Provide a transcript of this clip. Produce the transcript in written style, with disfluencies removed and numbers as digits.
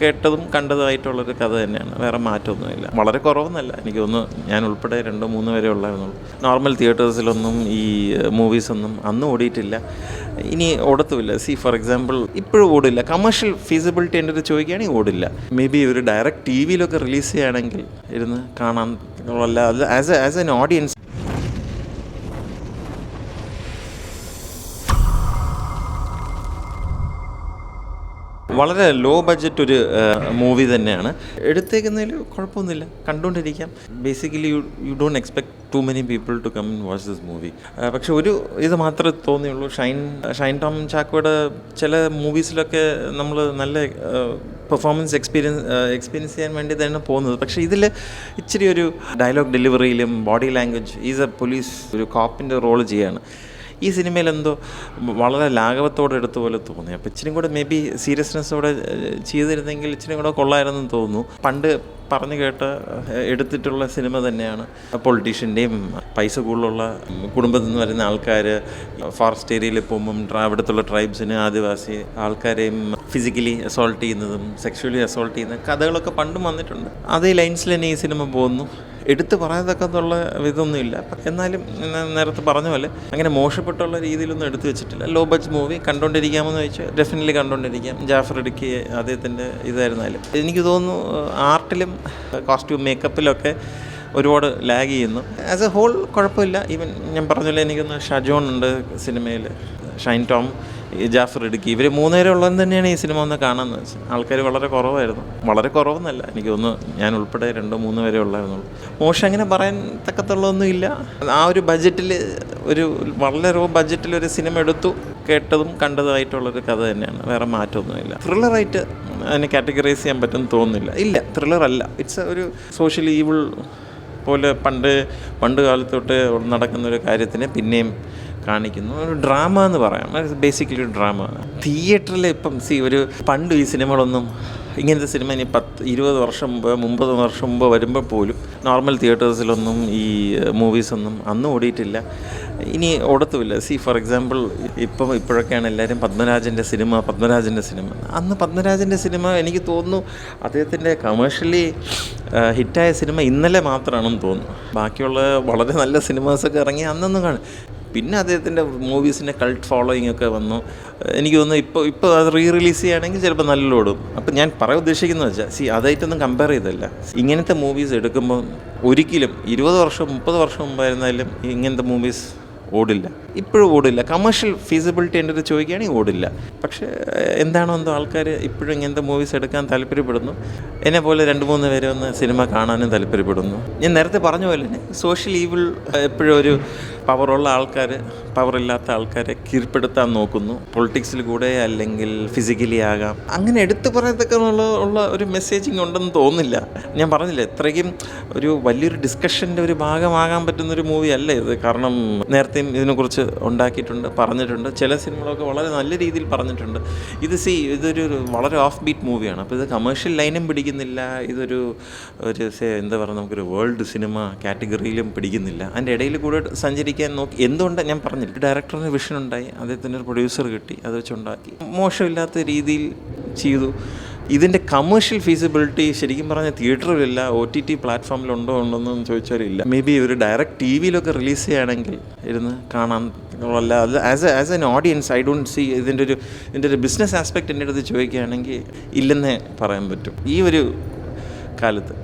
കേട്ടതും കണ്ടതുമായിട്ടുള്ളൊരു കഥ തന്നെയാണ്, വേറെ മാറ്റമൊന്നുമില്ല. വളരെ കുറവെന്നല്ല, എനിക്ക് തോന്നുന്നു ഞാൻ ഉൾപ്പെടെ 2-3 വരെ ഉള്ളായിരുന്നുള്ളൂ. നോർമൽ തിയേറ്റേഴ്സിലൊന്നും ഈ മൂവീസൊന്നും അന്ന് ഓടിയിട്ടില്ല, ഇനി ഓടത്തുമില്ല. ഫോർ എക്സാമ്പിൾ ഇപ്പോഴും ഓടില്ല. കമേഴ്ഷ്യൽ ഫീസിബിലിറ്റി എൻ്റെ അടുത്ത് ചോദിക്കുകയാണെങ്കിൽ ഓടില്ല. മേ ബി ഒരു ഡയറക്റ്റ് ടി വിയിലൊക്കെ റിലീസ് ചെയ്യുകയാണെങ്കിൽ ഇരുന്ന് കാണാൻ ഉള്ള ആസ് എൻ ഓഡിയൻസ് വളരെ ലോ ബഡ്ജറ്റ് ഒരു മൂവി തന്നെയാണ്. എടുത്തേക്കുന്നതിൽ കുഴപ്പമൊന്നുമില്ല, കണ്ടുകൊണ്ടിരിക്കാം. Basically you don't expect too many people to come and watch this movie. പക്ഷെ ഒരു ഇത് മാത്രമേ തോന്നിയുള്ളൂ, ഷൈൻ ടോം ചാക്കോയുടെ ചില മൂവീസിലൊക്കെ നമ്മൾ നല്ല പെർഫോമൻസ് എക്സ്പീരിയൻസ് ചെയ്യാൻ വേണ്ടി തന്നെ പോകുന്നത്. പക്ഷേ ഇതിൽ ഇച്ചിരി ഒരു ഡയലോഗ് ഡെലിവറിയിലും body language, is a police, ഒരു കോപ്പിൻ്റെ റോള് ചെയ്യാണ്. ഈ സിനിമയിൽ എന്തോ വളരെ ലാഘവത്തോടെ എടുത്ത പോലെ തോന്നി. അപ്പോൾ ഇച്ചിരി കൂടെ മേ ബി സീരിയസ്നെസ്സോടെ ചെയ്തിരുന്നെങ്കിൽ ഇച്ചിരി കൂടെ കൊള്ളായിരുന്നെന്ന് തോന്നുന്നു. പണ്ട് പറഞ്ഞു കേട്ട് എടുത്തിട്ടുള്ള സിനിമ തന്നെയാണ്. പൊളിറ്റീഷ്യൻ്റെയും പൈസ കൂടുതലുള്ള കുടുംബത്തിൽ നിന്ന് വരുന്ന ആൾക്കാർ ഫോറസ്റ്റ് ഏരിയയിൽ പോകുമ്പം അവിടുത്തെ ട്രൈബ്സിന്, ആദിവാസി ആൾക്കാരെയും ഫിസിക്കലി അസോൾട്ട് ചെയ്യുന്നതും സെക്ഷുവലി അസോൾട്ട് ചെയ്യുന്ന കഥകളൊക്കെ പണ്ടും വന്നിട്ടുണ്ട്. അതേ ലൈൻസിൽ തന്നെ ഈ സിനിമ പോകുന്നു. എടുത്ത് പറയത്തക്കത്തുള്ള ഇതൊന്നുമില്ല. എന്നാലും നേരത്തെ പറഞ്ഞ പോലെ അങ്ങനെ മോശപ്പെട്ടുള്ള രീതിയിലൊന്നും എടുത്തു വെച്ചിട്ടില്ല. ലോ ബഡ്ജറ്റ് മൂവി കണ്ടുകൊണ്ടിരിക്കാമെന്ന് ചോദിച്ചാൽ ഡെഫിനറ്റ്ലി കണ്ടുകൊണ്ടിരിക്കാം. ജാഫർ ഇടുക്കി അദ്ദേഹത്തിൻ്റെ ഇതായിരുന്നാലും എനിക്ക് തോന്നുന്നു ആർട്ടിലും കോസ്റ്റ്യൂം മേക്കപ്പിലൊക്കെ ഒരുപാട് ലാഗ് ചെയ്യുന്നു. ആസ് എ ഹോൾ കുഴപ്പമില്ല. ഈവൻ ഞാൻ പറഞ്ഞല്ലോ, എനിക്കൊന്ന് ഷജോൺ ഉണ്ട് സിനിമയിൽ, ഷൈൻ ടോം, ജാഫർ ഇടുക്കി, ഇവർ 3 പേരെ ഉള്ളതെന്ന് തന്നെയാണ് ഈ സിനിമ ഒന്ന് കാണാമെന്ന് വെച്ചാൽ. ആൾക്കാർ വളരെ കുറവായിരുന്നു, വളരെ കുറവെന്നല്ല, എനിക്ക് തോന്നുന്നു ഞാൻ ഉൾപ്പെടെ 2-3 വരെ ഉള്ളായിരുന്നുള്ളൂ. മോശം അങ്ങനെ പറയാൻ തക്കത്തുള്ളതൊന്നും ഇല്ല. ആ ഒരു ബഡ്ജറ്റിൽ, ഒരു വളരെ ലോ ബഡ്ജറ്റിൽ ഒരു സിനിമ എടുത്തു, കേട്ടതും കണ്ടതുമായിട്ടുള്ളൊരു കഥ തന്നെയാണ്, വേറെ മാറ്റമൊന്നുമില്ല. ത്രില്ലറായിട്ട് അതിനെ കാറ്റഗറൈസ് ചെയ്യാൻ പറ്റുമെന്ന് തോന്നുന്നില്ല. ഇല്ല, ത്രില്ലറല്ല. ഇറ്റ്സ് ഒരു സോഷ്യൽ ഈവിൾ പോലെ പണ്ട് കാലത്തോട്ട് നടക്കുന്നൊരു കാര്യത്തിനെ പിന്നെയും കാണിക്കുന്നു. ഒരു ഡ്രാമ എന്ന് പറയാം, ബേസിക്കലി ഒരു ഡ്രാമ. തിയേറ്ററിൽ ഇപ്പം ഒരു പണ്ട് ഈ സിനിമകളൊന്നും, ഇങ്ങനത്തെ സിനിമ ഇനി 10-20 വർഷം മുമ്പ്, 30 വർഷം മുമ്പ് വരുമ്പോൾ പോലും നോർമൽ തിയേറ്റേഴ്സിലൊന്നും ഈ മൂവീസൊന്നും അന്ന് ഓടിയിട്ടില്ല, ഇനി ഓടത്തുമില്ല. ഫോർ എക്സാമ്പിൾ ഇപ്പോഴൊക്കെയാണ് എല്ലാവരും പത്മരാജൻ്റെ സിനിമ. അന്ന് പത്മരാജൻ്റെ സിനിമ എനിക്ക് തോന്നുന്നു അദ്ദേഹത്തിൻ്റെ കമേഴ്ഷ്യലി ഹിറ്റായ സിനിമ ഇന്നലെ മാത്രമാണെന്ന് തോന്നുന്നു. ബാക്കിയുള്ള വളരെ നല്ല സിനിമാസൊക്കെ ഇറങ്ങി അന്നൊന്നും കാണും. പിന്നെ അദ്ദേഹത്തിൻ്റെ മൂവീസിൻ്റെ കൾട്ട് ഫോളോയിങ് ഒക്കെ വന്നു. എനിക്ക് തോന്നുന്നു ഇപ്പോൾ അത് റിലീസ് ചെയ്യുകയാണെങ്കിൽ ചിലപ്പോൾ നല്ല ഓടും. അപ്പം ഞാൻ പറയാൻ ഉദ്ദേശിക്കുന്നത് വെച്ചാൽ അതായിട്ടൊന്നും കമ്പയർ ചെയ്തല്ല. ഇങ്ങനത്തെ മൂവീസ് എടുക്കുമ്പോൾ ഒരിക്കലും 20 വർഷം 30 വർഷം മുമ്പായിരുന്നാലും ഇങ്ങനത്തെ മൂവീസ് ഓടില്ല, ഇപ്പോഴും ഓടില്ല. കമേഴ്ഷ്യൽ ഫീസിബിലിറ്റി എൻ്റെ അടുത്ത് ചോദിക്കുകയാണെങ്കിൽ ഓടില്ല. പക്ഷേ എന്താണോ എന്തോ ആൾക്കാർ ഇപ്പോഴും ഇങ്ങനത്തെ മൂവീസ് എടുക്കാൻ താല്പര്യപ്പെടുന്നു. എന്നെ പോലെ 2-3 പേര് വന്ന് സിനിമ കാണാനും താല്പര്യപ്പെടുന്നു. ഞാൻ നേരത്തെ പറഞ്ഞ പോലെ തന്നെ സോഷ്യൽ ഈവിൾ എപ്പോഴും ഒരു പവറുള്ള ആൾക്കാർ പവറില്ലാത്ത ആൾക്കാരെ കീഴ്പ്പെടുത്താൻ നോക്കുന്നു. പൊളിറ്റിക്സിൽ കൂടെ അല്ലെങ്കിൽ ഫിസിക്കലി ആകാം. അങ്ങനെ എടുത്തു പറയത്തക്ക ഉള്ള ഒരു മെസ്സേജിങ് ഉണ്ടെന്ന് തോന്നുന്നില്ല. ഞാൻ പറഞ്ഞില്ല, ഇത്രയ്ക്കും ഒരു വലിയൊരു ഡിസ്കഷൻ്റെ ഒരു ഭാഗമാകാൻ പറ്റുന്നൊരു മൂവി അല്ല ഇത്. കാരണം നേരത്തെയും ഇതിനെക്കുറിച്ച് ഉണ്ടാക്കിയിട്ടുണ്ട്, പറഞ്ഞിട്ടുണ്ട്. ചില സിനിമകളൊക്കെ വളരെ നല്ല രീതിയിൽ പറഞ്ഞിട്ടുണ്ട്. ഇതൊരു വളരെ ഓഫ് ബീറ്റ് മൂവിയാണ്. അപ്പോൾ ഇത് കമേഴ്ഷ്യൽ ലൈനും പിടിക്കുന്നില്ല. ഇതൊരു എന്താ പറയുക, നമുക്കൊരു വേൾഡ് സിനിമ കാറ്റഗറിയിലും പിടിക്കുന്നില്ല. അതിൻ്റെ ഇടയിൽ കൂടെ സഞ്ചരിക്കാൻ നോക്കി. എന്തുകൊണ്ട് ഞാൻ പറഞ്ഞില്ല, ഡയറക്ടറിന് വിഷൻ ഉണ്ടായി, അദ്ദേഹത്തിന് ഒരു പ്രൊഡ്യൂസർ കിട്ടി, അത് വെച്ചുണ്ടാക്കി, മോശമില്ലാത്ത രീതിയിൽ ചെയ്തു. ഇതിൻ്റെ കമേഴ്ഷ്യൽ ഫീസിബിലിറ്റി ശരിക്കും പറഞ്ഞാൽ തിയേറ്ററിലില്ല, OTT പ്ലാറ്റ്ഫോമിലുണ്ടോ ഉണ്ടോയെന്ന് ചോദിച്ചാലില്ല. മേ ബി ഒരു ഡയറക്റ്റ് ടി വിയിലൊക്കെ റിലീസ് ചെയ്യുകയാണെങ്കിൽ ഇരുന്ന് കാണാൻ ഉള്ള as an audience I don't see ഇതിൻ്റെ ഒരു ബിസിനസ് ആസ്പെക്റ്റ് എൻ്റെ അടുത്ത് ചോദിക്കുകയാണെങ്കിൽ ഇല്ലെന്നേ പറയാൻ പറ്റും ഈ ഒരു കാലത്ത്.